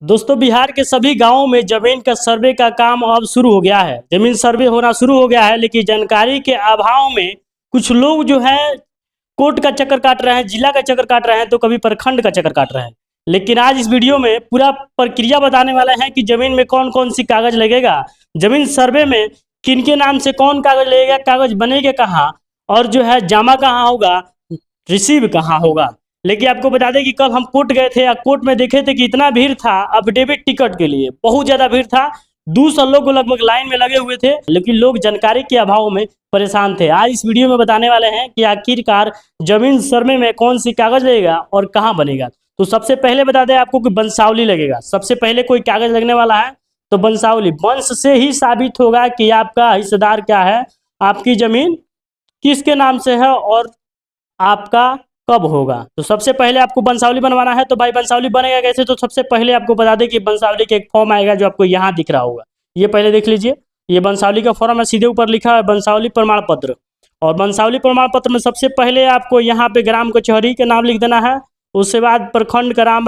दोस्तों बिहार के सभी गांवों में जमीन का सर्वे का काम अब शुरू हो गया है। जमीन सर्वे होना शुरू हो गया है, लेकिन जानकारी के अभाव में कुछ लोग जो है कोर्ट का चक्कर काट रहे हैं, जिला का चक्कर काट रहे हैं, तो कभी प्रखंड का चक्कर काट रहे हैं। लेकिन आज इस वीडियो में पूरा प्रक्रिया बताने वाले हैं कि जमीन में कौन कौन सी कागज लगेगा, जमीन सर्वे में किन के नाम से कौन कागज लगेगा, कागज बनेगा कहाँ, और जो है जमा कहाँ होगा, रिसीव कहाँ होगा। लेकिन आपको बता दें कि कल हम कोर्ट गए थे, कोर्ट में देखे थे कि इतना भीड़ था अफिडेविट टिकट के लिए, बहुत ज़्यादा भीड़ था। 200 लोग लगभग लाइन में लगे हुए थे, लेकिन लोग जानकारी के अभाव में परेशान थे। आज इस वीडियो में बताने वाले हैं कि आखिरकार जमीन सर्वे में कौन सी कागज लगेगा और कहाँ बनेगा। तो सबसे पहले बता दें आपको कि वंशावली लगेगा। सबसे पहले कोई कागज लगने वाला है तो वंशावली, वंश से ही साबित होगा कि आपका हिस्सेदार क्या है, आपकी जमीन किसके नाम से है और आपका कब होगा। तो सबसे पहले आपको वंशावली बनवाना है। तो भाई वंशावली बनेगा कैसे, तो सबसे पहले आपको बता दें कि वंशावली का एक फॉर्म आएगा जो आपको यहाँ दिख रहा होगा, ये पहले देख लीजिए। ये वंशावली का फॉर्म है, सीधे ऊपर लिखा है वंशावली प्रमाण पत्र। और वंशावली प्रमाण पत्र में सबसे पहले आपको यहाँ पे ग्राम कचहरी का नाम लिख देना है, उसके बाद प्रखंड का नाम,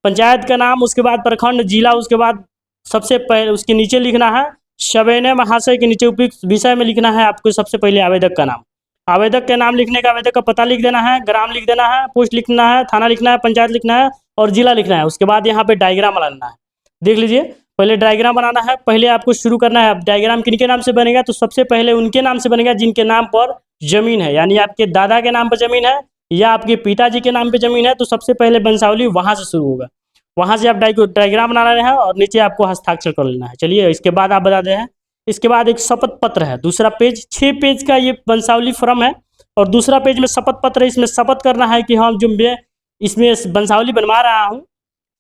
पंचायत का नाम, उसके बाद प्रखंड, जिला, उसके बाद सबसे पहले उसके नीचे लिखना है सविनय महाशय के नीचे उपयुक्त विषय में लिखना है आपको सबसे पहले आवेदक का नाम। आवेदक के नाम लिखने का आवेदक का पता लिख देना है, ग्राम लिख देना है, पोस्ट लिखना है, थाना लिखना है, पंचायत लिखना है और जिला लिखना है। उसके बाद यहाँ पे डायग्राम बनाना है। देख लीजिए, पहले डायग्राम बनाना है। पहले आपको शुरू करना है। डायग्राम किनके नाम से बनेगा, तो सबसे पहले उनके नाम से बनेगा जिनके नाम पर जमीन है, यानी आपके दादा के नाम पर जमीन है या आपके पिताजी के नाम पर जमीन है। तो सबसे पहले वंशावली वहाँ से शुरू होगा, वहाँ से आप डायग्राम बनाना है और नीचे आपको हस्ताक्षर कर लेना है। चलिए, इसके बाद आप बता दें, इसके बाद एक शपथ पत्र है, दूसरा पेज, 6 पेज का ये वंशावली फॉर्म है। और दूसरा पेज में शपथ पत्र है, इसमें शपथ करना है कि हम जो मैं इसमें वंशावली बनवा रहा हूँ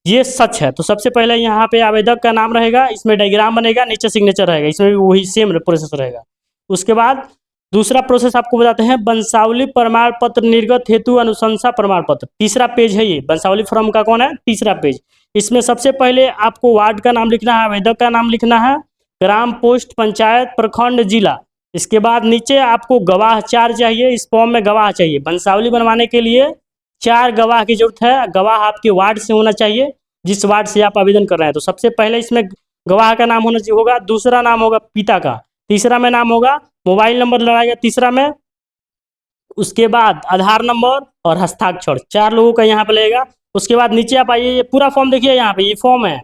ये सच है। तो सबसे पहले यहाँ पे आवेदक का नाम रहेगा, इसमें डायग्राम बनेगा, नीचे सिग्नेचर रहेगा, इसमें भी वही सेम प्रोसेस रहेगा। उसके बाद दूसरा प्रोसेस आपको बताते हैं, वंशावली प्रमाण पत्र निर्गत हेतु अनुशंसा प्रमाण पत्र। तीसरा पेज है ये वंशावली फॉर्म का, कौन है, तीसरा पेज। इसमें सबसे पहले आपको वार्ड का नाम लिखना है, आवेदक का नाम लिखना है, ग्राम, पोस्ट, पंचायत, प्रखंड, जिला। इसके बाद नीचे आपको गवाह 4 चाहिए, इस फॉर्म में गवाह चाहिए। वंशावली बनवाने के लिए 4 गवाह की जरूरत है। गवाह आपके वार्ड से होना चाहिए, जिस वार्ड से आप आवेदन कर रहे हैं। तो सबसे पहले इसमें गवाह का नाम होगा, दूसरा नाम होगा पिता का, तीसरा में नाम होगा, मोबाइल नंबर लगाएगा तीसरा में, उसके बाद आधार नंबर और हस्ताक्षर, 4 लोगों का यहाँ पे लगेगा। उसके बाद नीचे आप आइए, ये पूरा फॉर्म देखिए, यहाँ पे ये फॉर्म है।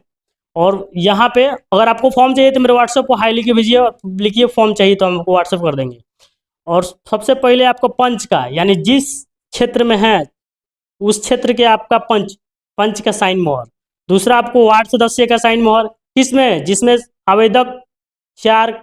और यहाँ पे अगर आपको फॉर्म चाहिए तो मेरे व्हाट्सएप को हाई लिखे भेजिए, लिखिए फॉर्म चाहिए तो हम आपको व्हाट्सएप कर देंगे। और सबसे पहले आपको पंच का, यानी जिस क्षेत्र में है उस क्षेत्र के आपका पंच, पंच का साइन मोहर। दूसरा आपको वार्ड सदस्य का साइन मोहर, किसमें, जिसमें आवेदक 4।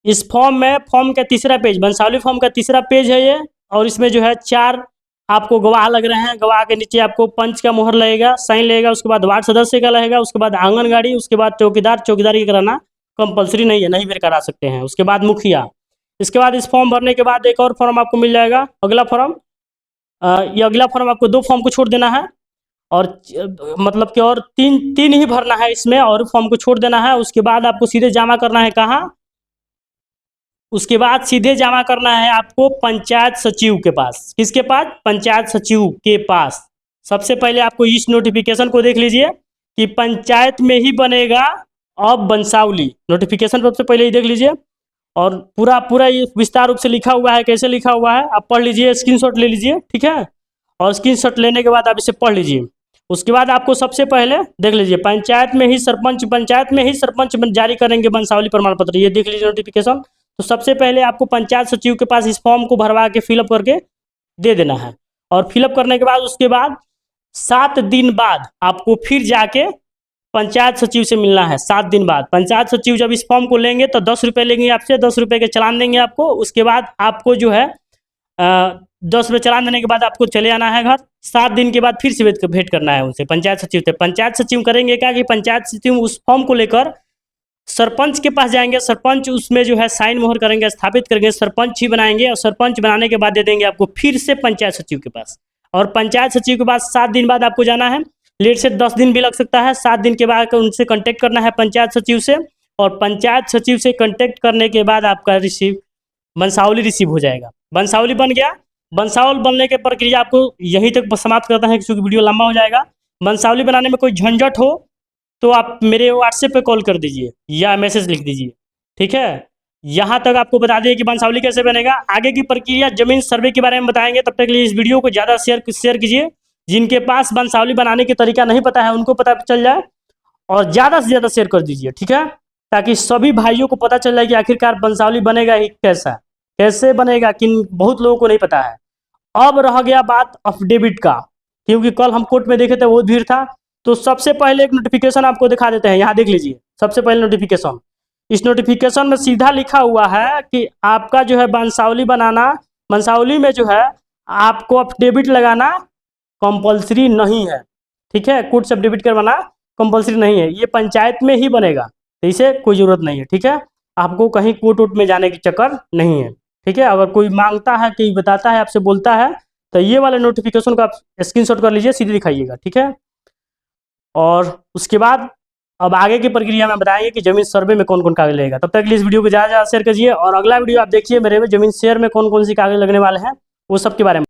इस फॉर्म में, फॉर्म का तीसरा पेज, वंशावली फॉर्म का तीसरा पेज है ये। और इसमें जो है 4 आपको गवाह लग रहे हैं। गवाह के नीचे आपको पंच का मोहर लगेगा, साइन लगेगा, उसके बाद वार्ड सदस्य का लगेगा, उसके बाद आंगनबाड़ी, उसके बाद चौकीदार। चौकीदारी कराना कंपलसरी नहीं है, नहीं भी करा सकते हैं। उसके बाद मुखिया। इसके बाद इस फॉर्म भरने के बाद एक और फॉर्म आपको मिल जाएगा, अगला फॉर्म। ये अगला फॉर्म आपको 2 फॉर्म को छोड़ देना है, और मतलब कि और तीन ही भरना है इसमें, और फॉर्म को छोड़ देना है। उसके बाद आपको सीधे जमा करना है कहाँ, उसके बाद सीधे जमा करना है आपको पंचायत सचिव के पास। किसके पास, पंचायत सचिव के पास। सबसे पहले आपको इस नोटिफिकेशन को देख लीजिए कि पंचायत में ही बनेगा अब वंशावली। नोटिफिकेशन सबसे पहले ही देख लीजिए, और पूरा ये विस्तार रूप से लिखा हुआ है। कैसे लिखा हुआ है आप पढ़ लीजिए, स्क्रीनशॉट ले लीजिए, ठीक है। और स्क्रीनशॉट लेने के बाद आप इसे पढ़ लीजिए। उसके बाद आपको सबसे पहले देख लीजिए, पंचायत में ही सरपंच जारी करेंगे वंशावली प्रमाण पत्र, ये देख लीजिए नोटिफिकेशन। तो सबसे पहले आपको पंचायत सचिव के पास इस फॉर्म को भरवा के फिलअप करके दे देना है। और फिलअप करने के बाद उसके बाद 7 दिन बाद आपको फिर जाके पंचायत सचिव से मिलना है। 7 दिन बाद पंचायत सचिव जब इस फॉर्म को लेंगे तो 10 रुपये लेंगे आपसे, 10 रुपये के चालान देंगे आपको। उसके बाद आपको जो है 10 रुपये चालान देने के बाद आपको चले आना है घर। 7 दिन के बाद फिर से भेंट करना है उनसे, पंचायत सचिव से। पंचायत सचिव करेंगे क्या कि पंचायत सचिव उस फॉर्म को लेकर सरपंच के पास जाएंगे, सरपंच उसमें जो है साइन मोहर करेंगे, स्थापित करेंगे, सरपंच ही बनाएंगे। और सरपंच बनाने के बाद दे देंगे आपको फिर से पंचायत सचिव के पास। और पंचायत सचिव के पास 7 दिन बाद आपको जाना है, लेट से 10 दिन भी लग सकता है। 7 दिन के बाद उनसे कांटेक्ट करना है पंचायत सचिव से, और पंचायत सचिव से कांटेक्ट करने के बाद आपका वंशावली रिसीव हो जाएगा। वंशावली बन गया। वंशावली बनने के प्रक्रिया आपको यहीं तक समाप्त करता है, क्योंकि वीडियो लंबा हो जाएगा। वंशावली बनाने में कोई झंझट हो तो आप मेरे व्हाट्सएप पे कॉल कर दीजिए या मैसेज लिख दीजिए, ठीक है। यहाँ तक आपको बता दिए कि वंशावली कैसे बनेगा। आगे की प्रक्रिया जमीन सर्वे के बारे में बताएंगे, तब तक के लिए इस वीडियो को ज़्यादा शेयर कीजिए। जिनके पास वंशावली बनाने के तरीका नहीं पता है उनको पता चल जाए, और ज़्यादा से ज़्यादा शेयर कर दीजिए, ठीक है, ताकि सभी भाइयों को पता चल जाए कि आखिरकार वंशावली बनेगा ही कैसा, कैसे बनेगा, किन बहुत लोगों को नहीं पता है। अब रह गया बात अफिडेविट का, क्योंकि कल हम कोर्ट में देखे थे बहुत भीड़ था। तो सबसे पहले एक नोटिफिकेशन आपको दिखा देते हैं, यहाँ देख लीजिए। सबसे पहले नोटिफिकेशन, इस नोटिफिकेशन में सीधा लिखा हुआ है कि आपका जो है वंशावली बनाना, वंशावली में जो है आपको अफिडेविट लगाना कंपलसरी नहीं है, ठीक है। कोर्ट से अफिडेविट करवाना कंपलसरी नहीं है, ये पंचायत में ही बनेगा, तो इसे कोई ज़रूरत नहीं है, ठीक है। आपको कहीं कोर्ट वोट में जाने की चक्कर नहीं है, ठीक है। अगर कोई मांगता है, कोई बताता है, आपसे बोलता है, तो ये वाले नोटिफिकेशन को आप स्क्रीनशॉट कर लीजिए, सीधे दिखाइएगा, ठीक है। और उसके बाद अब आगे की प्रक्रिया में बताएंगे कि जमीन सर्वे में कौन कौन कागज लगेगा। तब तक के लिए इस वीडियो को ज़्यादा शेयर कीजिए, और अगला वीडियो आप देखिए मेरे में जमीन शेयर में कौन कौन सी कागज लगने वाले हैं वो सब के बारे में।